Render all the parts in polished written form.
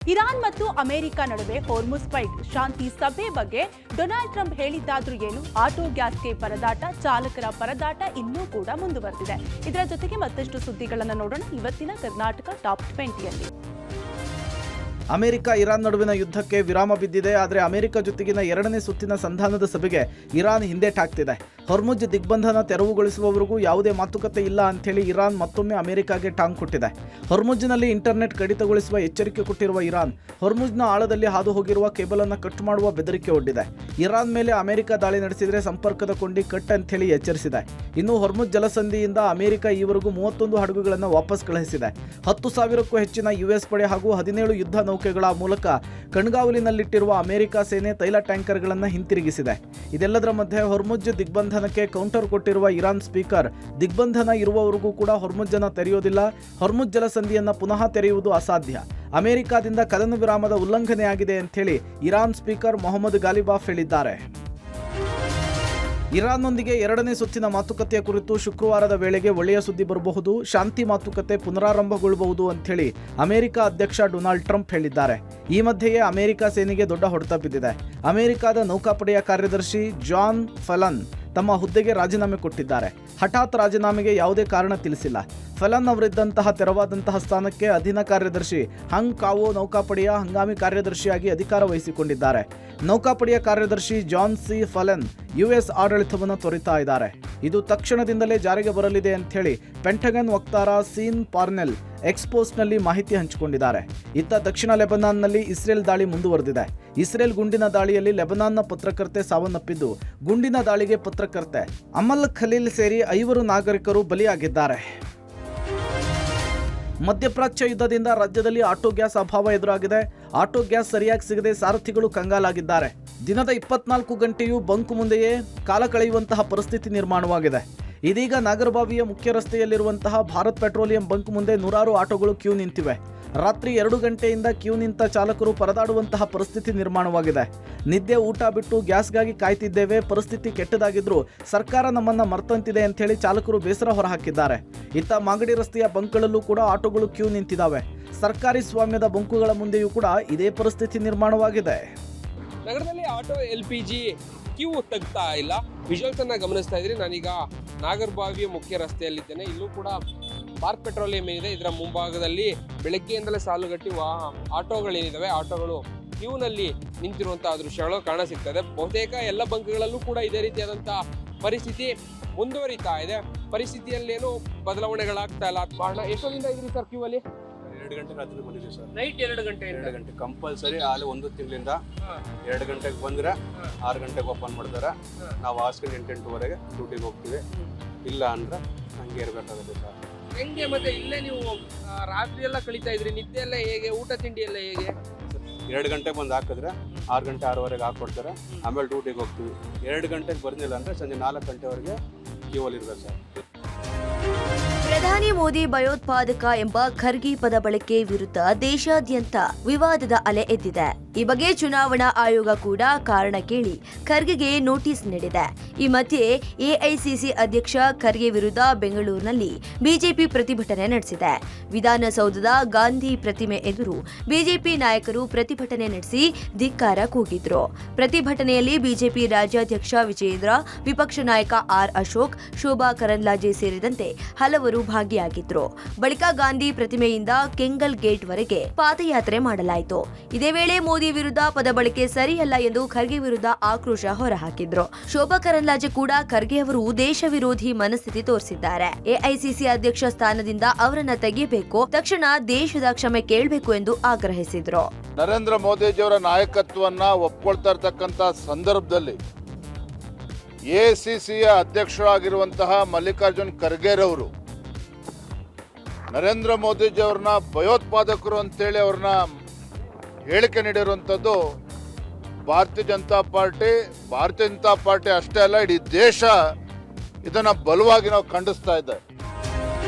Iran ಮತ್ತು America ನಡುವೆ Hormuz fight ಶಾಂತಿ ಸಭೆ ಬಗ್ಗೆ ಡೊನಾಲ್ಡ್ ಟ್ರಂಪ್ ಹೇಳಿದ್ದಾದ್ರೂ ಏನು, ಆಟೋ ಗ್ಯಾಸ್ಗೆ ಪರದಾಟ, ಚಾಲಕರ ಪರದಾಟ ಇನ್ನೂ ಕೂಡ ಮುಂದುವರೆದಿದೆ. ಇದರ ಜೊತೆಗೆ ಮತ್ತಷ್ಟು ಸುದ್ದಿಗಳನ್ನು ನೋಡೋಣ ಇವತ್ತಿನ ಕರ್ನಾಟಕ ಟಾಪ್ 20ಯಲ್ಲಿ. ಅಮೆರಿಕ ಇರಾನ್ ನಡುವಿನ ಯುದ್ಧಕ್ಕೆ ವಿರಾಮ ಬಿದ್ದಿದೆ. ಆದರೆ ಅಮೆರಿಕ ಜೊತೆಗಿನ ಎರಡನೇ ಸುತ್ತಿನ ಸಂಧಾನದ ಸಭೆಗೆ ಇರಾನ್ ಹಿಂದೇಟಾಗ್ತಿದೆ. ಹೊರ್ಮುಜ್ ದಿಗ್ಬಂಧನ ತೆರವುಗೊಳಿಸುವವರೆಗೂ ಯಾವುದೇ ಮಾತುಕತೆ ಇಲ್ಲ ಅಂಥೇಳಿ ಇರಾನ್ ಮತ್ತೊಮ್ಮೆ ಅಮೆರಿಕಾಗೆ ಟಾಂಗ್ ಕೊಟ್ಟಿದೆ. ಹೊರ್ಮುಜ್ನಲ್ಲಿ ಇಂಟರ್ನೆಟ್ ಕಡಿತಗೊಳಿಸುವ ಎಚ್ಚರಿಕೆ ಕೊಟ್ಟಿರುವ ಇರಾನ್ ಹೊರ್ಮುಜ್ನ ಆಳದಲ್ಲಿ ಹಾದು ಹೋಗಿರುವ ಕೇಬಲ್ ಅನ್ನು ಕಟ್ ಮಾಡುವ ಬೆದರಿಕೆ ಒಡ್ಡಿದೆ. ಇರಾನ್ ಮೇಲೆ ಅಮೆರಿಕ ದಾಳಿ ನಡೆಸಿದರೆ ಸಂಪರ್ಕದ ಕೊಂಡಿ ಕಟ್ ಅಂಥೇಳಿ ಎಚ್ಚರಿಸಿದೆ. ಇನ್ನು ಹೊರ್ಮುಜ್ ಜಲಸಂಧಿಯಿಂದ ಅಮೆರಿಕ ಈವರೆಗೂ 31 ಹಡಗುಗಳನ್ನು ವಾಪಸ್ ಕಳುಹಿಸಿದೆ. 10,000ಕ್ಕೂ ಹೆಚ್ಚಿನ US ಪಡೆ ಹಾಗೂ 17 ಯುದ್ಧ ನೌಕೆಗಳ ಮೂಲಕ ಕಣ್ಗಾವಲಿನಲ್ಲಿಟ್ಟಿರುವ ಅಮೆರಿಕ ಸೇನೆ ತೈಲ ಟ್ಯಾಂಕರ್ಗಳನ್ನು ಹಿಂತಿರುಗಿಸಿದೆ. ಇದೆಲ್ಲದರ ಮಧ್ಯೆ ಹೊರ್ಮುಜ್ ದಿಗ್ಬಂಧನಕ್ಕೆ ಕೌಂಟರ್ ಕೊಟ್ಟಿರುವ ಇರಾನ್ ಸ್ಪೀಕರ್ ದಿಗ್ಬಂಧನ ಇರುವವರೆಗೂ ಕೂಡ ಹೊರ್ಮುಜ್ ಅನ್ನು ತೆರೆಯುವುದಿಲ್ಲ, ಹೊರ್ಮುಜ್ ಜಲಸಂಧಿಯನ್ನು ಪುನಃ ತೆರೆಯುವುದು ಅಸಾಧ್ಯ, ಅಮೆರಿಕದಿಂದ ಕದನ ವಿರಾಮದ ಉಲ್ಲಂಘನೆಯಾಗಿದೆ ಅಂಥೇಳಿ ಇರಾನ್ ಸ್ಪೀಕರ್ ಮೊಹಮ್ಮದ್ ಗಾಲಿಬಾಫ್ ಹೇಳಿದ್ದಾರೆ. ಇರಾನ್ನೊಂದಿಗೆ ಎರಡನೇ ಸುತ್ತಿನ ಮಾತುಕತೆಯ ಕುರಿತು ಶುಕ್ರವಾರದ ವೇಳೆಗೆ ಒಳ್ಳೆಯ ಸುದ್ದಿ ಬರಬಹುದು, ಶಾಂತಿ ಮಾತುಕತೆ ಪುನರಾರಂಭಗೊಳ್ಳಬಹುದು ಅಂಥೇಳಿ ಅಮೆರಿಕ ಅಧ್ಯಕ್ಷ ಡೊನಾಲ್ಡ್ ಟ್ರಂಪ್ ಹೇಳಿದ್ದಾರೆ. ಈ ಮಧ್ಯೆಯೇ ಅಮೆರಿಕ ಸೇನೆಗೆ ದೊಡ್ಡ ಹೊಡೆತ ಬಿದ್ದಿದೆ. ಅಮೆರಿಕದ ನೌಕಾಪಡೆಯ ಕಾರ್ಯದರ್ಶಿ ಜಾನ್ ಫೆಲನ್ ತಮ್ಮ ಹುದ್ದೆಗೆ ರಾಜೀನಾಮೆ ಕೊಟ್ಟಿದ್ದಾರೆ. ಹಠಾತ್ ರಾಜೀನಾಮೆಗೆ ಯಾವುದೇ ಕಾರಣ ತಿಳಿಸಿಲ್ಲ. ಫೆಲನ್ ಅವರಿದ್ದಂತಹ ತೆರವಾದಂತಹ ಸ್ಥಾನಕ್ಕೆ ಅಧೀನ ಕಾರ್ಯದರ್ಶಿ ಹಂಗ್ ಕಾವೋ ನೌಕಾಪಡೆಯ ಹಂಗಾಮಿ ಕಾರ್ಯದರ್ಶಿಯಾಗಿ ಅಧಿಕಾರ ವಹಿಸಿಕೊಂಡಿದ್ದಾರೆ. ನೌಕಾಪಡೆಯ ಕಾರ್ಯದರ್ಶಿ ಜಾನ್ ಸಿ ಫೆಲನ್ US ಆಡಳಿತವನ್ನು ತೊರೆತಾ ಇದ್ದಾರೆ. ಇದು ತಕ್ಷಣದಿಂದಲೇ ಜಾರಿಗೆ ಬರಲಿದೆ ಅಂಥೇಳಿ ಪೆಂಟಗನ್ ವಕ್ತಾರ ಸೀನ್ ಪಾರ್ನೆಲ್ ಎಕ್ಸ್ಪೋಸ್ಟ್ನಲ್ಲಿ ಮಾಹಿತಿ ಹಂಚಿಕೊಂಡಿದ್ದಾರೆ. ಇತ್ತ ದಕ್ಷಿಣ ಲೆಬನಾನ್ನಲ್ಲಿ ಇಸ್ರೇಲ್ ದಾಳಿ ಮುಂದುವರೆದಿದೆ. ಇಸ್ರೇಲ್ ಗುಂಡಿನ ದಾಳಿಯಲ್ಲಿ ಲೆಬನಾನ್ನ ಪತ್ರಕರ್ತೆ ಸಾವನ್ನಪ್ಪಿದ್ದು, ಗುಂಡಿನ ದಾಳಿಗೆ ಪತ್ರಕರ್ತೆ ಅಮಲ್ ಖಲೀಲ್ ಸೇರಿ 5 ನಾಗರಿಕರು ಬಲಿಯಾಗಿದ್ದಾರೆ. ಮಧ್ಯಪ್ರಾಚ್ಯ ಯುದ್ಧದಿಂದ ರಾಜ್ಯದಲ್ಲಿ ಆಟೋ ಗ್ಯಾಸ್ ಅಭಾವ ಎದುರಾಗಿದೆ. ಆಟೋ ಗ್ಯಾಸ್ ಸರಿಯಾಗಿ ಸಿಗದೆ ಸಾರಥಿಗಳು ಕಂಗಾಲಾಗಿದ್ದಾರೆ. ದಿನದ 24 ಗಂಟೆಯೂ ಬಂಕ್ ಮುಂದೆಯೇ ಕಾಲ ಕಳೆಯುವಂತಹ ಪರಿಸ್ಥಿತಿ ನಿರ್ಮಾಣವಾಗಿದೆ. ಇದೀಗ ನಾಗರಬಾವಿಯ ಮುಖ್ಯ ರಸ್ತೆಯಲ್ಲಿರುವಂತಹ ಭಾರತ್ ಪೆಟ್ರೋಲಿಯಂ ಬಂಕ್ ಮುಂದೆ 100 ಆಟೋಗಳು ಕ್ಯೂ ನಿಂತಿವೆ. ರಾತ್ರಿ 2 ಗಂಟೆಯಿಂದ ಕ್ಯೂ ನಿಂತ ಚಾಲಕರು ಪರದಾಡುವಂತಹ ಪರಿಸ್ಥಿತಿ ನಿರ್ಮಾಣವಾಗಿದೆ. ನಿದ್ದೆ ಊಟ ಬಿಟ್ಟು ಗ್ಯಾಸ್ಗಾಗಿ ಕಾಯ್ತಿದ್ದೇವೆ, ಪರಿಸ್ಥಿತಿ ಕೆಟ್ಟದಾಗಿದ್ರೂ ಸರ್ಕಾರ ನಮ್ಮನ್ನ ಮರ್ತಂತಿದೆ ಅಂಥೇಳಿ ಚಾಲಕರು ಬೇಸರ ಹೊರಹಾಕಿದ್ದಾರೆ. ಇತ್ತ ಮಾಗಡಿ ರಸ್ತೆಯ ಬಂಕ್ಗಳಲ್ಲೂ ಕೂಡ ಆಟೋಗಳು ಕ್ಯೂ ನಿಂತಿದ್ದಾವೆ. ಸರ್ಕಾರಿ ಸ್ವಾಮ್ಯದ ಬಂಕುಗಳ ಮುಂದೆಯೂ ಕೂಡ ಇದೇ ಪರಿಸ್ಥಿತಿ ನಿರ್ಮಾಣವಾಗಿದೆ. ನಗರದಲ್ಲಿ ಆಟೋ LPG ಕ್ಯೂ ತಗ್ತಾ ಇಲ್ಲ. ವಿಜುವಲ್ಸ್ ಅನ್ನ ಗಮನಿಸ್ತಾ ಇದ್ರಿ. ನಾನೀಗ ನಾಗರಬಾವಿಯ ಮುಖ್ಯ ರಸ್ತೆಯಲ್ಲಿದ್ದೇನೆ. ಇಲ್ಲೂ ಕೂಡ ಭಾರತ್ ಪೆಟ್ರೋಲಿಯಂ ಇದೆ. ಇದರ ಮುಂಭಾಗದಲ್ಲಿ ಬೆಳಗ್ಗೆಯಿಂದಲೇ ಸಾಲುಗಟ್ಟಿ ಆಟೋಗಳೇನಿದಾವೆ ಆಟೋಗಳು ಕ್ಯೂನಲ್ಲಿ ನಿಂತಿರುವಂತಹ ದೃಶ್ಯಗಳು ಕಾಣ ಸಿಗ್ತದೆ. ಬಹುತೇಕ ಎಲ್ಲ ಬಂಕ್ಗಳಲ್ಲೂ ಕೂಡ ಇದೇ ರೀತಿಯಾದಂತಹ ಪರಿಸ್ಥಿತಿ ಮುಂದುವರಿತಾ ಇದೆ. ಪರಿಸ್ಥಿತಿಯಲ್ಲೇನು ಬದಲಾವಣೆಗಳಾಗ್ತಾ ಇಲ್ಲ. ಕಾರಣ ಎಷ್ಟೊಂದಿಂದ ಇದ್ರಿ ಸರ್ ಕ್ಯೂ ಅಲ್ಲಿ? 2 ಗಂಟೆ ರಾತ್ರಿ ಬಂದಿದ್ದೀವಿ ಸರ್. ನೈಟ್ 2 ಗಂಟೆ ಕಂಪಲ್ಸರಿ ಅಲ್ಲಿ 1 ತಿಂಗಳಿಂದ 2 ಗಂಟೆಗೆ ಬಂದ್ರೆ 6 ಗಂಟೆಗೆ ಓಪನ್ ಮಾಡ್ತಾರೆ. ನಾವು ಹಾಸ್ಕೊಂಡು 8-8ವರೆಗೆ ಡ್ಯೂಟಿಗೆ ಹೋಗ್ತೀವಿ. ಇಲ್ಲ ಅಂದ್ರೆ ಹಂಗೆ ಇರಬೇಕಾಗುತ್ತೆ ಸರ್. ಹೆಂಗೆ ಮತ್ತೆ ಇಲ್ಲೇ ನೀವು ರಾತ್ರಿ ಎಲ್ಲ ಕಳೀತಾ ಇದ್ರಿ? ನಿದ್ದೆ ಎಲ್ಲ ಹೇಗೆ? ಊಟ ತಿಂಡಿ ಎಲ್ಲ ಹೇಗೆ? 2 ಗಂಟೆಗೆ ಬಂದು ಹಾಕಿದ್ರೆ 6 ಗಂಟೆ 6ವರೆಗೆ ಹಾಕ್ಕೊಡ್ತಾರೆ. ಆಮೇಲೆ ಡ್ಯೂಟಿಗೆ ಹೋಗ್ತೀವಿ. 2 ಗಂಟೆಗೆ ಬರ್ಲಿಲ್ಲ ಅಂದ್ರೆ ಸಂಜೆ 4 ಗಂಟೆವರೆಗೆ ಕ್ಯೂ ಅಲ್ಲಿ ಇರ್ಬೇಕು ಸರ್. ಪ್ರಧಾನಿ ಮೋದಿ ಭಯೋತ್ಪಾದಕ ಎಂಬ ಖರ್ಗೆ ಪದ ಬಳಕೆ ವಿರುದ್ಧ ದೇಶಾದ್ಯಂತ ವಿವಾದದ ಅಲೆ ಎದ್ದಿದೆ. ಈ ಬಗ್ಗೆ ಚುನಾವಣಾ ಆಯೋಗ ಕೂಡ ಕಾರಣ ಕೇಳಿ ಖರ್ಗೆಗೆ ನೋಟಿಸ್ ನೀಡಿದೆ. ಈ ಮಧ್ಯೆ AICC ಅಧ್ಯಕ್ಷ ಖರ್ಗೆ ವಿರುದ್ಧ ಬೆಂಗಳೂರಿನಲ್ಲಿ ಬಿಜೆಪಿ ಪ್ರತಿಭಟನೆ ನಡೆಸಿದೆ. ವಿಧಾನಸೌಧದ ಗಾಂಧಿ ಪ್ರತಿಮೆ ಎದುರು ಬಿಜೆಪಿ ನಾಯಕರು ಪ್ರತಿಭಟನೆ ನಡೆಸಿ ಧಿಕ್ಕಾರ ಕೂಗಿದ್ರು. ಪ್ರತಿಭಟನೆಯಲ್ಲಿ ಬಿಜೆಪಿ ರಾಜ್ಯಾಧ್ಯಕ್ಷ ವಿಜಯೇಂದ್ರ, ವಿಪಕ್ಷ ನಾಯಕ R ಅಶೋಕ್, ಶೋಭಾ ಕರಂದ್ಲಾಜೆ ಸೇರಿದಂತೆ ಹಲವರು ಭಾಗಿಯಾಗಿದ್ರು. ಬಳಿಕ ಗಾಂಧಿ ಪ್ರತಿಮೆಯಿಂದ ಕೆಂಗಲ್ ಗೇಟ್ ವರೆಗೆ ಪಾದಯಾತ್ರೆ ಮಾಡಲಾಯಿತು. ಇದೇ ವೇಳೆ ಮೋದಿ ವಿರುದ್ಧ ಪದ ಬಳಕೆ ಸರಿಯಲ್ಲ ಎಂದು ಖರ್ಗೆ ವಿರುದ್ಧ ಆಕ್ರೋಶ ಹೊರಹಾಕಿದ್ರು. ಶೋಭಾ ಕರಂದ್ಲಾಜೆ ಕೂಡ ಖರ್ಗೆ ಅವರು ದೇಶ ವಿರೋಧಿ ಮನಸ್ಥಿತಿ ತೋರಿಸಿದ್ದಾರೆ. AICC ಅಧ್ಯಕ್ಷ ಸ್ಥಾನದಿಂದ ಅವರನ್ನ ತೆಗೆಯಬೇಕು, ತಕ್ಷಣ ದೇಶದ ಕ್ಷಮೆ ಕೇಳಬೇಕು ಎಂದು ಆಗ್ರಹಿಸಿದ್ರು. ನರೇಂದ್ರ ಮೋದಿಜಿಯವರ ನಾಯಕತ್ವವನ್ನ ಒಪ್ಕೊಳ್ತಾ ಇರತಕ್ಕಂತ ಸಂದರ್ಭದಲ್ಲಿ AICCಯ ಅಧ್ಯಕ್ಷರಾಗಿರುವಂತಹ ಮಲ್ಲಿಕಾರ್ಜುನ್ ಖರ್ಗೆರವರು ನರೇಂದ್ರ ಮೋದಿಜಿಯವ್ರನ್ನ ಭಯೋತ್ಪಾದಕರು ಅಂತೇಳಿ ಅವ್ರನ್ನ ಹೇಳಿಕೆ ನೀಡಿರುವಂಥದ್ದು ಭಾರತೀಯ ಜನತಾ ಪಾರ್ಟಿ ಅಷ್ಟೇ ಅಲ್ಲ, ಇಡೀ ದೇಶ ಇದನ್ನ ಬಲವಾಗಿ ನಾವು ಖಂಡಿಸ್ತಾ ಇದ್ದೇವೆ.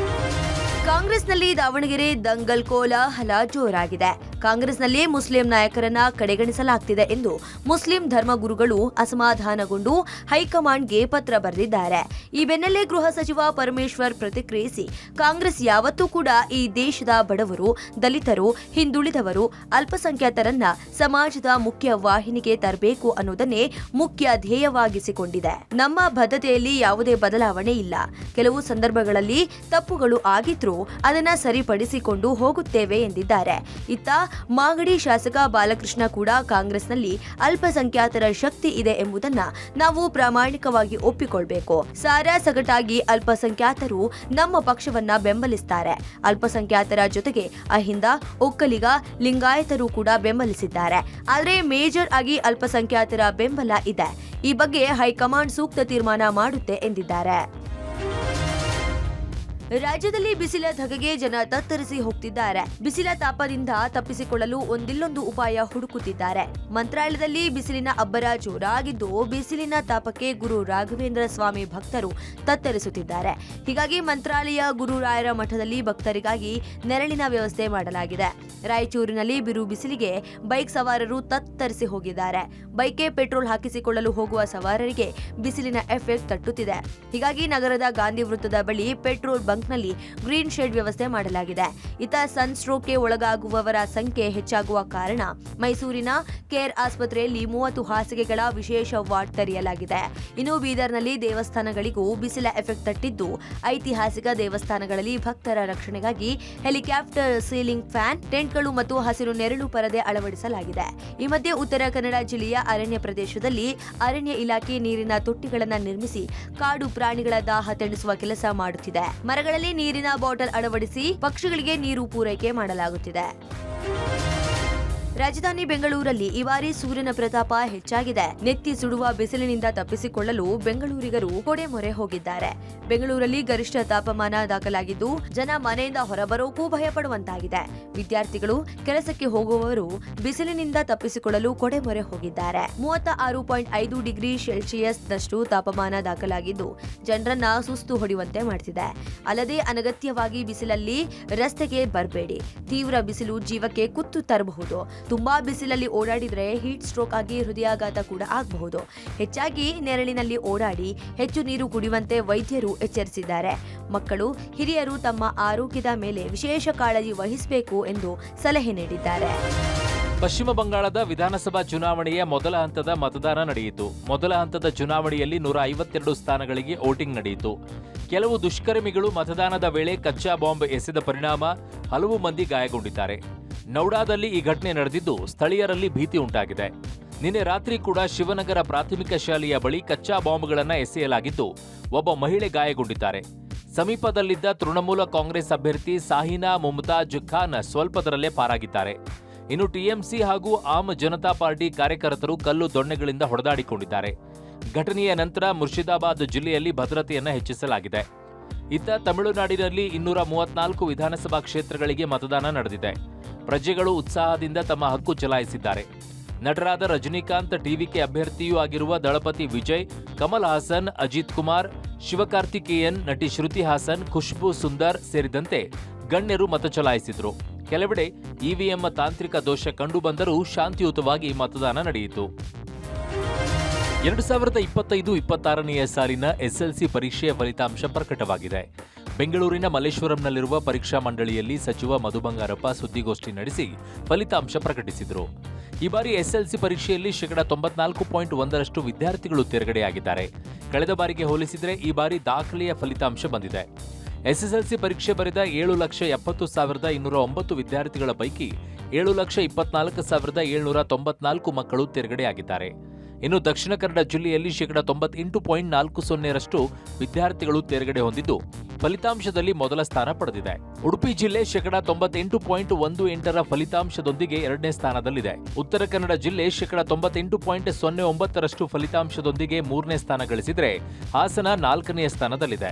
ಕಾಂಗ್ರೆಸ್ನಲ್ಲಿ ದಾವಣಗೆರೆ ದಂಗಲ್ ಕೋಲಾಹಲ ಜೋರಾಗಿದೆ. ಕಾಂಗ್ರೆಸ್ನಲ್ಲಿ ಮುಸ್ಲಿಂ ನಾಯಕರನ್ನ ಕಡೆಗಣಿಸಲಾಗ್ತಿದೆ ಎಂದು ಮುಸ್ಲಿಂ ಧರ್ಮಗುರುಗಳು ಅಸಮಾಧಾನಗೊಂಡು ಹೈಕಮಾಂಡ್ಗೆ ಪತ್ರ ಬರೆದಿದ್ದಾರೆ. ಈ ಬೆನ್ನಲ್ಲೇ ಗೃಹ ಸಚಿವ ಪರಮೇಶ್ವರ್ ಪ್ರತಿಕ್ರಿಯಿಸಿ, ಕಾಂಗ್ರೆಸ್ ಯಾವತ್ತೂ ಕೂಡ ಈ ದೇಶದ ಬಡವರು, ದಲಿತರು, ಹಿಂದುಳಿದವರು, ಅಲ್ಪಸಂಖ್ಯಾತರನ್ನ ಸಮಾಜದ ಮುಖ್ಯ ವಾಹಿನಿಗೆ ತರಬೇಕು ಅನ್ನೋದನ್ನೇ ಮುಖ್ಯ ಧ್ಯೇಯವಾಗಿಸಿಕೊಂಡಿದೆ. ನಮ್ಮ ಬದ್ಧತೆಯಲ್ಲಿ ಯಾವುದೇ ಬದಲಾವಣೆ ಇಲ್ಲ. ಕೆಲವು ಸಂದರ್ಭಗಳಲ್ಲಿ ತಪ್ಪುಗಳು ಆಗಿದ್ರೂ ಅದನ್ನ ಸರಿಪಡಿಸಿಕೊಂಡು ಹೋಗುತ್ತೇವೆ ಎಂದಿದ್ದಾರೆ. ಇತ್ತ ಮಾಗಡಿ ಶಾಸಕ ಬಾಲಕೃಷ್ಣ ಕೂಡ ಕಾಂಗ್ರೆಸ್ನಲ್ಲಿ ಅಲ್ಪಸಂಖ್ಯಾತರ ಶಕ್ತಿ ಇದೆ ಎಂಬುದನ್ನ ನಾವು ಪ್ರಾಮಾಣಿಕವಾಗಿ ಒಪ್ಪಿಕೊಳ್ಬೇಕು. ಸಾರಾಸಗಟಾಗಿ ಅಲ್ಪಸಂಖ್ಯಾತರು ನಮ್ಮ ಪಕ್ಷವನ್ನ ಬೆಂಬಲಿಸ್ತಾರೆ. ಅಲ್ಪಸಂಖ್ಯಾತರ ಜೊತೆಗೆ ಅಹಿಂದ, ಒಕ್ಕಲಿಗ, ಲಿಂಗಾಯತರು ಕೂಡ ಬೆಂಬಲಿಸಿದ್ದಾರೆ. ಆದರೆ ಮೇಜರ್ ಆಗಿ ಅಲ್ಪಸಂಖ್ಯಾತರ ಬೆಂಬಲ ಇದೆ. ಈ ಬಗ್ಗೆ ಹೈಕಮಾಂಡ್ ಸೂಕ್ತ ತೀರ್ಮಾನ ಮಾಡುತ್ತೆ ಎಂದಿದ್ದಾರೆ. ರಾಜ್ಯದಲ್ಲಿ ಬಿಸಿಲ ಧಗೆಗೆ ಜನ ತತ್ತರಿಸಿ ಹೋಗ್ತಿದ್ದಾರೆ. ಬಿಸಿಲ ತಾಪದಿಂದ ತಪ್ಪಿಸಿಕೊಳ್ಳಲು ಒಂದಿಲ್ಲೊಂದು ಉಪಾಯ ಹುಡುಕುತ್ತಿದ್ದಾರೆ. ಮಂತ್ರಾಲಯದಲ್ಲಿ ಬಿಸಿಲಿನ ಅಬ್ಬರ ಜೋರಾಗಿದ್ದು, ಬಿಸಿಲಿನ ತಾಪಕ್ಕೆ ಗುರು ರಾಘವೇಂದ್ರ ಸ್ವಾಮಿ ಭಕ್ತರು ತತ್ತರಿಸುತ್ತಿದ್ದಾರೆ. ಹೀಗಾಗಿ ಮಂತ್ರಾಲಯ ಗುರುರಾಯರ ಮಠದಲ್ಲಿ ಭಕ್ತರಿಗಾಗಿ ನೆರಳಿನ ವ್ಯವಸ್ಥೆ ಮಾಡಲಾಗಿದೆ. ರಾಯಚೂರಿನಲ್ಲಿ ಬಿರು ಬಿಸಿಲಿಗೆ ಬೈಕ್ ಸವಾರರು ತತ್ತರಿಸಿ ಹೋಗಿದ್ದಾರೆ. ಬೈಕ್ಗೆ ಪೆಟ್ರೋಲ್ ಹಾಕಿಸಿಕೊಳ್ಳಲು ಹೋಗುವ ಸವಾರರಿಗೆ ಬಿಸಿಲಿನ ಎಫೆಕ್ಟ್ ತಟ್ಟುತ್ತಿದೆ. ಹೀಗಾಗಿ ನಗರದ ಗಾಂಧಿ ವೃತ್ತದ ಬಳಿ ಪೆಟ್ರೋಲ್ ಬಂಕ್ನಲ್ಲಿ ಗ್ರೀನ್ ಶೆಡ್ ವ್ಯವಸ್ಥೆ ಮಾಡಲಾಗಿದೆ. ಇತ್ತ ಸನ್ ಸ್ಟ್ರೋಕ್ಗೆ ಒಳಗಾಗುವವರ ಸಂಖ್ಯೆ ಹೆಚ್ಚಾಗುವ ಕಾರಣ ಮೈಸೂರಿನ ಕೇರ್ ಆಸ್ಪತ್ರೆಯಲ್ಲಿ 30 ಹಾಸಿಗೆಗಳ ವಿಶೇಷ ವಾರ್ಡ್ ತೆರೆಯಲಾಗಿದೆ. ಇನ್ನು ಬೀದರ್ನಲ್ಲಿ ದೇವಸ್ಥಾನಗಳಿಗೂ ಬಿಸಿಲ ಎಫೆಕ್ಟ್ ತಟ್ಟಿದ್ದು, ಐತಿಹಾಸಿಕ ದೇವಸ್ಥಾನಗಳಲ್ಲಿ ಭಕ್ತರ ರಕ್ಷಣೆಗಾಗಿ ಹೆಲಿಕಾಪ್ಟರ್, ಸೀಲಿಂಗ್ ಫ್ಯಾನ್, ಟೆಂಟ್ಗಳು ಮತ್ತು ಹಸಿರು ನೆರಳು ಪರದೆ ಅಳವಡಿಸಲಾಗಿದೆ. ಈ ಮಧ್ಯೆ ಉತ್ತರ ಕನ್ನಡ ಜಿಲ್ಲೆಯ ಅರಣ್ಯ ಪ್ರದೇಶದಲ್ಲಿ ಅರಣ್ಯ ಇಲಾಖೆ ನೀರಿನ ತೊಟ್ಟಿಗಳನ್ನು ನಿರ್ಮಿಸಿ ಕಾಡು ಪ್ರಾಣಿಗಳ ದಾಹ ತಣಿಸುವ ಕೆಲಸ ಮಾಡುತ್ತಿದೆ. ಮರಗಳಲ್ಲಿ ನೀರಿನ ಬಾಟಲ್ ಅಳವಡಿಸಿ ಪಕ್ಷಿಗಳಿಗೆ ನೀರು ಪೂರೈಕೆ ಮಾಡಲಾಗುತ್ತಿದೆ. ರಾಜಧಾನಿ ಬೆಂಗಳೂರಲ್ಲಿ ಈ ಬಾರಿ ಸೂರ್ಯನ ಪ್ರತಾಪ ಹೆಚ್ಚಾಗಿದೆ. ನೆತ್ತಿ ಸುಡುವ ಬಿಸಿಲಿನಿಂದ ತಪ್ಪಿಸಿಕೊಳ್ಳಲು ಬೆಂಗಳೂರಿಗರು ಕೊಡೆ ಮೊರೆ ಹೋಗಿದ್ದಾರೆ. ಬೆಂಗಳೂರಲ್ಲಿ ಗರಿಷ್ಠ ತಾಪಮಾನ ದಾಖಲಾಗಿದ್ದು, ಜನ ಮನೆಯಿಂದ ಹೊರಬರೋಕೂ ಭಯಪಡುವಂತಾಗಿದೆ. ವಿದ್ಯಾರ್ಥಿಗಳು, ಕೆಲಸಕ್ಕೆ ಹೋಗುವವರು ಬಿಸಿಲಿನಿಂದ ತಪ್ಪಿಸಿಕೊಳ್ಳಲು ಕೊಡೆ ಮೊರೆ ಹೋಗಿದ್ದಾರೆ. 36.5 ಡಿಗ್ರಿ ಸೆಲ್ಸಿಯಸ್ನಷ್ಟು ತಾಪಮಾನ ದಾಖಲಾಗಿದ್ದು, ಜನರನ್ನ ಸುಸ್ತು ಹೊಡೆಯುವಂತೆ ಮಾಡ್ತಿದೆ. ಅಲ್ಲದೆ ಅನಗತ್ಯವಾಗಿ ಬಿಸಿಲಲ್ಲಿ ರಸ್ತೆಗೆ ಬರಬೇಡಿ. ತೀವ್ರ ಬಿಸಿಲು ಜೀವಕ್ಕೆ ಕುತ್ತು ತರಬಹುದು. ತುಂಬಾ ಬಿಸಿಲಲ್ಲಿ ಓಡಾಡಿದ್ರೆ ಹೀಟ್ ಸ್ಟ್ರೋಕ್ ಆಗಿ ಹೃದಯಾಘಾತ ಕೂಡ ಆಗಬಹುದು. ಹೆಚ್ಚಾಗಿ ನೆರಳಿನಲ್ಲಿ ಓಡಾಡಿ, ಹೆಚ್ಚು ನೀರು ಕುಡಿಯುವಂತೆ ವೈದ್ಯರು ಎಚ್ಚರಿಸಿದ್ದಾರೆ. ಮಕ್ಕಳು, ಹಿರಿಯರು ತಮ್ಮ ಆರೋಗ್ಯದ ಮೇಲೆ ವಿಶೇಷ ಕಾಳಜಿ ವಹಿಸಬೇಕು ಎಂದು ಸಲಹೆ ನೀಡಿದ್ದಾರೆ. ಪಶ್ಚಿಮ ಬಂಗಾಳದ ವಿಧಾನಸಭಾ ಚುನಾವಣೆಯ ಮೊದಲ ಹಂತದ ಮತದಾನ ನಡೆಯಿತು. ಮೊದಲ ಹಂತದ ಚುನಾವಣೆಯಲ್ಲಿ 152 ಸ್ಥಾನಗಳಿಗೆ ವೋಟಿಂಗ್ ನಡೆಯಿತು. ಕೆಲವು ದುಷ್ಕರ್ಮಿಗಳು ಮತದಾನದ ವೇಳೆ ಕಚ್ಚಾ ಬಾಂಬ್ ಎಸೆದ ಪರಿಣಾಮ ಹಲವು ಮಂದಿ ಗಾಯಗೊಂಡಿದ್ದಾರೆ. ನೌಡಾದಲ್ಲಿ ಈ ಘಟನೆ ನಡೆದಿದ್ದು, ಸ್ಥಳೀಯರಲ್ಲಿ ಭೀತಿ ಉಂಟಾಗಿದೆ. ನಿನ್ನೆ ರಾತ್ರಿ ಕೂಡ ಶಿವನಗರ ಪ್ರಾಥಮಿಕ ಶಾಲೆಯ ಬಳಿ ಕಚ್ಚಾ ಬಾಂಬ್ಗಳನ್ನು ಎಸೆಯಲಾಗಿದ್ದು, ಒಬ್ಬ ಮಹಿಳೆ ಗಾಯಗೊಂಡಿದ್ದಾರೆ. ಸಮೀಪದಲ್ಲಿದ್ದ ತೃಣಮೂಲ ಕಾಂಗ್ರೆಸ್ ಅಭ್ಯರ್ಥಿ ಸಾಹಿನಾ ಮುಮ್ತಾಜ್ ಖಾನ್ ಸ್ವಲ್ಪದರಲ್ಲೇ ಪಾರಾಗಿದ್ದಾರೆ. ಇನ್ನು ಟಿಎಂಸಿ ಹಾಗೂ ಆಮ್ ಜನತಾ ಪಾರ್ಟಿ ಕಾರ್ಯಕರ್ತರು ಕಲ್ಲು ದೊಣ್ಣೆಗಳಿಂದ ಹೊಡೆದಾಡಿಕೊಂಡಿದ್ದಾರೆ. ಘಟನೆಯ ನಂತರ ಮುರ್ಷಿದಾಬಾದ್ ಜಿಲ್ಲೆಯಲ್ಲಿ ಭದ್ರತೆಯನ್ನು ಹೆಚ್ಚಿಸಲಾಗಿದೆ. ಇತ್ತ ತಮಿಳುನಾಡಿನಲ್ಲಿ 234 ವಿಧಾನಸಭಾ ಕ್ಷೇತ್ರಗಳಿಗೆ ಮತದಾನ ನಡೆದಿದೆ. ಪ್ರಜೆಗಳು ಉತ್ಸಾಹದಿಂದ ತಮ್ಮ ಹಕ್ಕು ಚಲಾಯಿಸಿದ್ದಾರೆ. ನಟರಾದ ರಜನಿಕಾಂತ್, ಟಿವಿಕೆ ಅಭ್ಯರ್ಥಿಯೂ ಆಗಿರುವ ದಳಪತಿ ವಿಜಯ್, ಕಮಲ್ ಹಾಸನ್, ಅಜಿತ್ ಕುಮಾರ್, ಶಿವಕಾರ್ತಿಕೇಯನ್, ನಟಿ ಶ್ರುತಿ ಹಾಸನ್, ಖುಷ್ಬೂ ಸುಂದರ್ ಸೇರಿದಂತೆ ಗಣ್ಯರು ಮತ ಚಲಾಯಿಸಿದರು. ಕೆಲವೆಡೆ ಇವಿಎಂ ತಾಂತ್ರಿಕ ದೋಷ ಕಂಡುಬಂದರೂ ಶಾಂತಿಯುತವಾಗಿ ಮತದಾನ ನಡೆಯಿತು. 2025-26ನೇ ಸಾಲಿನ ಎಸ್ಎಲ್ಸಿ ಪರೀಕ್ಷೆಯ ಫಲಿತಾಂಶ ಪ್ರಕಟವಾಗಿದೆ. ಬೆಂಗಳೂರಿನ ಮಲ್ಲೇಶ್ವರಂನಲ್ಲಿರುವ ಪರೀಕ್ಷಾ ಮಂಡಳಿಯಲ್ಲಿ ಸಚಿವ ಮಧು ಬಂಗಾರಪ್ಪ ಸುದ್ದಿಗೋಷ್ಠಿ ನಡೆಸಿ ಫಲಿತಾಂಶ ಪ್ರಕಟಿಸಿದರು. ಈ ಬಾರಿ ಎಸ್ಎಲ್ಸಿ ಪರೀಕ್ಷೆಯಲ್ಲಿ 94.1% ವಿದ್ಯಾರ್ಥಿಗಳು ತೇರ್ಗಡೆಯಾಗಿದ್ದಾರೆ. ಕಳೆದ ಬಾರಿಗೆ ಹೋಲಿಸಿದರೆ ಈ ಬಾರಿ ದಾಖಲೆಯ ಫಲಿತಾಂಶ ಬಂದಿದೆ. ಎಸ್ಎಸ್ಎಲ್ಸಿ ಪರೀಕ್ಷೆ ಬರೆದ 7,70,209 ವಿದ್ಯಾರ್ಥಿಗಳ ಪೈಕಿ 7,24,794 ಮಕ್ಕಳು ತೇರ್ಗಡೆಯಾಗಿದ್ದಾರೆ. ಇನ್ನು ದಕ್ಷಿಣ ಕನ್ನಡ ಜಿಲ್ಲೆಯಲ್ಲಿ 98.40% ವಿದ್ಯಾರ್ಥಿಗಳು ತೇರ್ಗಡೆ ಹೊಂದಿದ್ದು, ಫಲಿತಾಂಶದಲ್ಲಿ ಮೊದಲ ಸ್ಥಾನ ಪಡೆದಿದೆ. ಉಡುಪಿ ಜಿಲ್ಲೆ 98.18% ಫಲಿತಾಂಶದೊಂದಿಗೆ 2ನೇ ಸ್ಥಾನದಲ್ಲಿದೆ. ಉತ್ತರ ಕನ್ನಡ ಜಿಲ್ಲೆ 98.09% ಫಲಿತಾಂಶದೊಂದಿಗೆ 3ನೇ ಸ್ಥಾನ ಗಳಿಸಿದರೆ, ಹಾಸನ 4ನೇ ಸ್ಥಾನದಲ್ಲಿದೆ.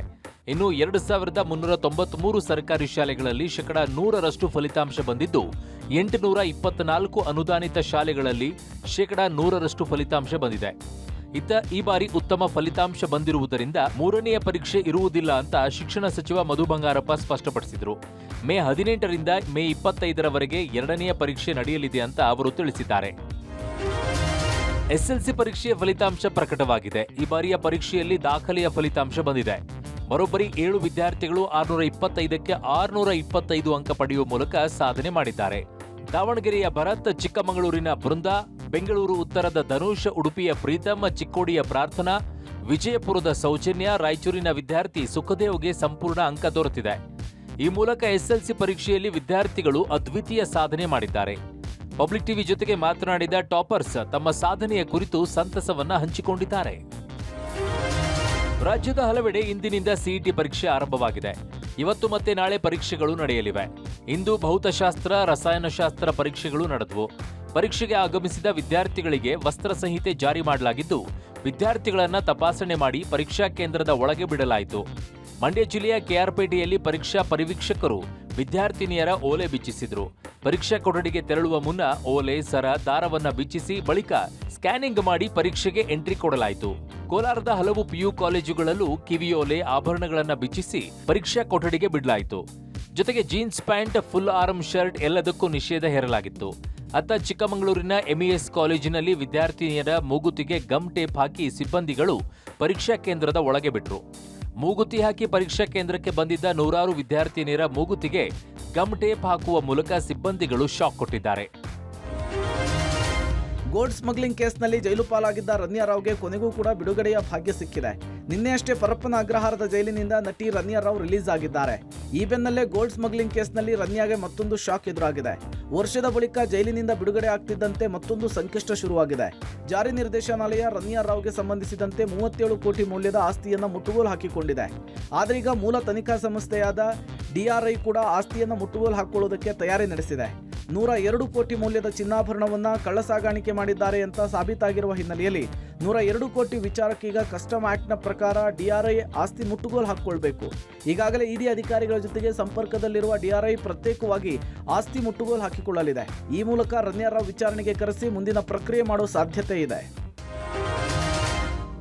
ಇನ್ನು 2,393 ಸರ್ಕಾರಿ ಶಾಲೆಗಳಲ್ಲಿ 100% ಫಲಿತಾಂಶ ಬಂದಿದ್ದು, 824 ಅನುದಾನಿತ ಶಾಲೆಗಳಲ್ಲಿ 100% ಫಲಿತಾಂಶ ಬಂದಿದೆ. ಇತ್ತ ಈ ಬಾರಿ ಉತ್ತಮ ಫಲಿತಾಂಶ ಬಂದಿರುವುದರಿಂದ ಮೂರನೆಯ ಪರೀಕ್ಷೆ ಇರುವುದಿಲ್ಲ ಅಂತ ಶಿಕ್ಷಣ ಸಚಿವ ಮಧು ಬಂಗಾರಪ್ಪ ಸ್ಪಷ್ಟಪಡಿಸಿದರು. ಮೇ 18ರಿಂದ ಮೇ 25ರವರೆಗೆ ಎರಡನೆಯ ಪರೀಕ್ಷೆ ನಡೆಯಲಿದೆ ಅಂತ ಅವರು ತಿಳಿಸಿದ್ದಾರೆ. ಎಸ್ಎಲ್ಸಿ ಪರೀಕ್ಷೆಯ ಫಲಿತಾಂಶ ಪ್ರಕಟವಾಗಿದೆ. ಈ ಬಾರಿಯ ಪರೀಕ್ಷೆಯಲ್ಲಿ ದಾಖಲೆಯ ಫಲಿತಾಂಶ ಬಂದಿದೆ. ಬರೋಬ್ಬರಿ 7 ವಿದ್ಯಾರ್ಥಿಗಳು 625ಕ್ಕೆ 625 ಅಂಕ ಪಡೆಯುವ ಮೂಲಕ ಸಾಧನೆ ಮಾಡಿದ್ದಾರೆ. ದಾವಣಗೆರೆಯ ಭರತ್, ಚಿಕ್ಕಮಗಳೂರಿನ ಬೃಂದಾ, ಬೆಂಗಳೂರು ಉತ್ತರದ ಧನುಷ್, ಉಡುಪಿಯ ಪ್ರೀತಮ್, ಚಿಕ್ಕೋಡಿಯ ಪ್ರಾರ್ಥನಾ, ವಿಜಯಪುರದ ಸೌಜನ್ಯ, ರಾಯಚೂರಿನ ವಿದ್ಯಾರ್ಥಿ ಸುಖದೇವ್ಗೆ ಸಂಪೂರ್ಣ ಅಂಕ ದೊರೆತಿದೆ. ಈ ಮೂಲಕ ಎಸ್ಎಲ್ಸಿ ಪರೀಕ್ಷೆಯಲ್ಲಿ ವಿದ್ಯಾರ್ಥಿಗಳು ಅದ್ವಿತೀಯ ಸಾಧನೆ ಮಾಡಿದ್ದಾರೆ. ಪಬ್ಲಿಕ್ ಟಿವಿ ಜೊತೆಗೆ ಮಾತನಾಡಿದ ಟಾಪರ್ಸ್ ತಮ್ಮ ಸಾಧನೆಯ ಕುರಿತು ಸಂತಸವನ್ನ ಹಂಚಿಕೊಂಡಿದ್ದಾರೆ. ರಾಜ್ಯದ ಹಲವೆಡೆ ಇಂದಿನಿಂದ ಸಿಇಟಿ ಪರೀಕ್ಷೆ ಆರಂಭವಾಗಿದೆ. ಇವತ್ತು ಮತ್ತೆ ನಾಳೆ ಪರೀಕ್ಷೆಗಳು ನಡೆಯಲಿವೆ. ಇಂದು ಭೌತಶಾಸ್ತ್ರ, ರಸಾಯನಶಾಸ್ತ್ರ ಪರೀಕ್ಷೆಗಳು ನಡೆದವು. ಪರೀಕ್ಷೆಗೆ ಆಗಮಿಸಿದ ವಿದ್ಯಾರ್ಥಿಗಳಿಗೆ ವಸ್ತ್ರ ಸಂಹಿತೆ ಜಾರಿ ಮಾಡಲಾಗಿದ್ದು, ವಿದ್ಯಾರ್ಥಿಗಳನ್ನ ತಪಾಸಣೆ ಮಾಡಿ ಪರೀಕ್ಷಾ ಕೇಂದ್ರದ ಒಳಗೆ ಬಿಡಲಾಯಿತು. ಮಂಡ್ಯ ಜಿಲ್ಲೆಯ ಕೆಆರ್ಪೇಟೆಯಲ್ಲಿ ಪರೀಕ್ಷಾ ಪರಿವೀಕ್ಷಕರು ವಿದ್ಯಾರ್ಥಿನಿಯರ ಓಲೆ ಬಿಚ್ಚಿಸಿದ್ರು. ಪರೀಕ್ಷಾ ಕೊಠಡಿಗೆ ತೆರಳುವ ಮುನ್ನ ಓಲೆ, ಸರ, ದಾರವನ್ನ ಬಿಚ್ಚಿಸಿ ಬಳಿಕ ಸ್ಕ್ಯಾನಿಂಗ್ ಮಾಡಿ ಪರೀಕ್ಷೆಗೆ ಎಂಟ್ರಿ ಕೊಡಲಾಯಿತು. ಕೋಲಾರದ ಹಲವು ಪಿಯು ಕಾಲೇಜುಗಳಲ್ಲೂ ಕಿವಿಯೋಲೆ, ಆಭರಣಗಳನ್ನ ಬಿಚ್ಚಿಸಿ ಪರೀಕ್ಷಾ ಕೊಠಡಿಗೆ ಬಿಡಲಾಯಿತು. ಜೊತೆಗೆ jeans pant, full arm shirt ಎಲ್ಲದಕ್ಕೂ ನಿಷೇಧ ಹೇರಲಾಗಿತ್ತು. ಅತ್ತ ಚಿಕ್ಕಮಗಳೂರಿನ ಎಂಇಎಸ್ ಕಾಲೇಜಿನಲ್ಲಿ ವಿದ್ಯಾರ್ಥಿನಿಯರ ಮೂಗುತಿಗೆ ಗಮ್ ಟೇಪ್ ಹಾಕಿ ಸಿಬ್ಬಂದಿಗಳು ಪರೀಕ್ಷಾ ಕೇಂದ್ರದ ಒಳಗೆ ಬಿಟ್ರು. ಮೂಗುತಿ ಹಾಕಿ ಪರೀಕ್ಷಾ ಕೇಂದ್ರಕ್ಕೆ ಬಂದಿದ್ದ ನೂರಾರು ವಿದ್ಯಾರ್ಥಿನಿಯರ ಮೂಗುತಿಗೆ ಗಮ್ ಟೇಪ್ ಹಾಕುವ ಮೂಲಕ ಸಿಬ್ಬಂದಿಗಳು ಶಾಕ್ ಕೊಟ್ಟಿದ್ದಾರೆ. ಗೋಲ್ಡ್ ಸ್ಮಗ್ಲಿಂಗ್ ಕೇಸ್ನಲ್ಲಿ ಜೈಲು ಪಾಲಾಗಿದ್ದ ರನ್ಯಾ ರಾವ್ಗೆ ಕೊನೆಗೂ ಕೂಡ ಬಿಡುಗಡೆಯ ಭಾಗ್ಯ ಸಿಕ್ಕಿದೆ. ನಿನ್ನೆಯಷ್ಟೇ ಪರಪ್ಪನ ಅಗ್ರಹಾರದ ಜೈಲಿನಿಂದ ನಟಿ ರನ್ಯಾ ರಾವ್ ರಿಲೀಸ್ ಆಗಿದ್ದಾರೆ. ಈ ಬೆನ್ನಲ್ಲೇ ಗೋಲ್ಡ್ ಸ್ಮಗ್ಲಿಂಗ್ ಕೇಸ್ನಲ್ಲಿ ರನ್ಯಾಗೆ ಮತ್ತೊಂದು ಶಾಕ್ ಎದುರಾಗಿದೆ. ವರ್ಷದ ಬಳಿಕ ಜೈಲಿನಿಂದ ಬಿಡುಗಡೆ ಆಗ್ತಿದ್ದಂತೆ ಮತ್ತೊಂದು ಸಂಕಷ್ಟ ಶುರುವಾಗಿದೆ. ಜಾರಿ ನಿರ್ದೇಶನಾಲಯ ರನ್ಯಾ ರಾವ್ಗೆ ಸಂಬಂಧಿಸಿದಂತೆ 37 ಕೋಟಿ ಮೌಲ್ಯದ ಆಸ್ತಿಯನ್ನು ಮುಟ್ಟುಗೋಲು ಹಾಕಿಕೊಂಡಿದೆ. ಆದರೆ ಈಗ ಮೂಲ ತನಿಖಾ ಸಂಸ್ಥೆಯಾದ DRI ಕೂಡ ಆಸ್ತಿಯನ್ನು ಮುಟ್ಟುಗೋಲು ಹಾಕೊಳ್ಳುವುದಕ್ಕೆ ತಯಾರಿ ನಡೆಸಿದೆ. 102 ಕೋಟಿ ಮೌಲ್ಯದ ಚಿನ್ನಾಭರಣವನ್ನು ಕಳ್ಳಸಾಗಾಣಿಕೆ ಮಾಡಿದ್ದಾರೆ ಅಂತ ಸಾಬೀತಾಗಿರುವ ಹಿನ್ನೆಲೆಯಲ್ಲಿ 102 ಕೋಟಿ ವಿಚಾರಕ್ಕೀಗ ಕಸ್ಟಮ್ ಆಕ್ಟ್ನ ಪ್ರಕಾರ DRI ಆಸ್ತಿ ಮುಟ್ಟುಗೋಲು ಹಾಕಿಕೊಳ್ಬೇಕು. ಈಗಾಗಲೇ ಇಡಿ ಅಧಿಕಾರಿಗಳ ಜೊತೆಗೆ ಸಂಪರ್ಕದಲ್ಲಿರುವ DRI ಪ್ರತ್ಯೇಕವಾಗಿ ಆಸ್ತಿ ಮುಟ್ಟುಗೋಲು ಹಾಕಿಕೊಳ್ಳಲಿದೆ. ಈ ಮೂಲಕ ರನ್ಯಾ ರಾವ್ ವಿಚಾರಣೆಗೆ ಕರೆಸಿ ಮುಂದಿನ ಪ್ರಕ್ರಿಯೆ ಮಾಡೋ ಸಾಧ್ಯತೆ ಇದೆ.